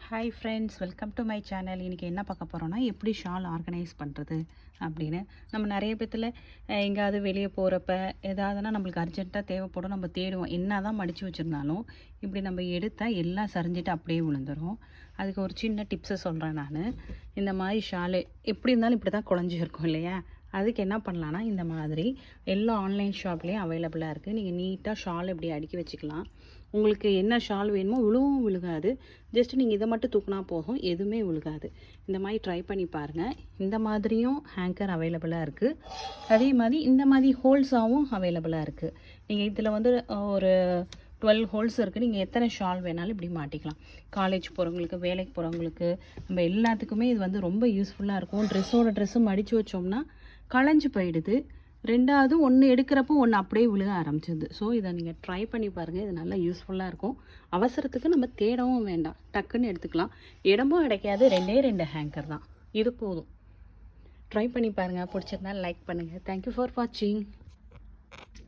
Hi friends, welcome to my channel. இன்றைக்கி என்ன பார்க்க போகிறோன்னா, எப்படி ஷால் ஆர்கனைஸ் பண்ணுறது அப்படின்னு. நம்ம நிறைய பேத்தில் எங்கேயாவது வெளியே போகிறப்ப ஏதாவதுனா நம்மளுக்கு அர்ஜென்ட்டாக தேவைப்படும், நம்ம தேடுவோம். என்ன தான் மடித்து வச்சுருந்தாலும் இப்படி நம்ம எடுத்தால் எல்லாம் சரிஞ்சிட்டு அப்படியே விழுந்துடும். அதுக்கு ஒரு சின்ன டிப்ஸை சொல்கிறேன் நான். இந்த மாதிரி ஷாலு எப்படி இருந்தாலும் இப்படி தான் குழஞ்சிருக்கும் இல்லையா? அதுக்கு என்ன பண்ணலான்னா, இந்த மாதிரி எல்லா ஆன்லைன் ஷாப்லேயும் அவைலபிளாக இருக்குது. நீங்கள் நீட்டாக ஷால் இப்படி அடுக்கி வச்சுக்கலாம். உங்களுக்கு என்ன ஷால் வேணுமோ விழுவும் விழுகாது. ஜஸ்ட் நீங்கள் இதை மட்டும் தூக்குனா போதும், எதுவுமே விழுகாது. இந்த மாதிரி ட்ரை பண்ணி பாருங்கள். இந்த மாதிரியும் ஹேங்கர் அவைலபிளாக இருக்குது. அதே மாதிரி இந்த மாதிரி ஹோல்ஸாகவும் அவைலபிளாக இருக்குது. நீங்கள் இதில் வந்து ஒரு 12 ஹோல்ஸ் இருக்குது. நீங்கள் எத்தனை ஷால் வேணாலும் இப்படி மாட்டிக்கலாம். காலேஜ் போகிறவங்களுக்கு, வேலைக்கு போகிறவங்களுக்கு, நம்ம எல்லாத்துக்குமே இது வந்து ரொம்ப யூஸ்ஃபுல்லாக இருக்கும். ட்ரெஸ்ஸும் மடித்து வச்சோம்னா களைஞ்சு போயிடுது. ரெண்டாவது ஒன்று எடுக்கிறப்போ ஒன்று அப்படியே விழுக ஆரம்பிச்சிது. ஸோ இதை நீங்கள் ட்ரை பண்ணி பாருங்கள். இது நல்லா யூஸ்ஃபுல்லாக இருக்கும். அவசரத்துக்கு நம்ம தேடவும் வேண்டாம், டக்குன்னு எடுத்துக்கலாம். இடமும் கிடைக்காது. 2 ஹேங்கர் தான், இது போதும். ட்ரை பண்ணி பாருங்கள். பிடிச்சிருந்தா லைக் பண்ணுங்கள். தேங்க்யூ ஃபார் வாட்சிங்.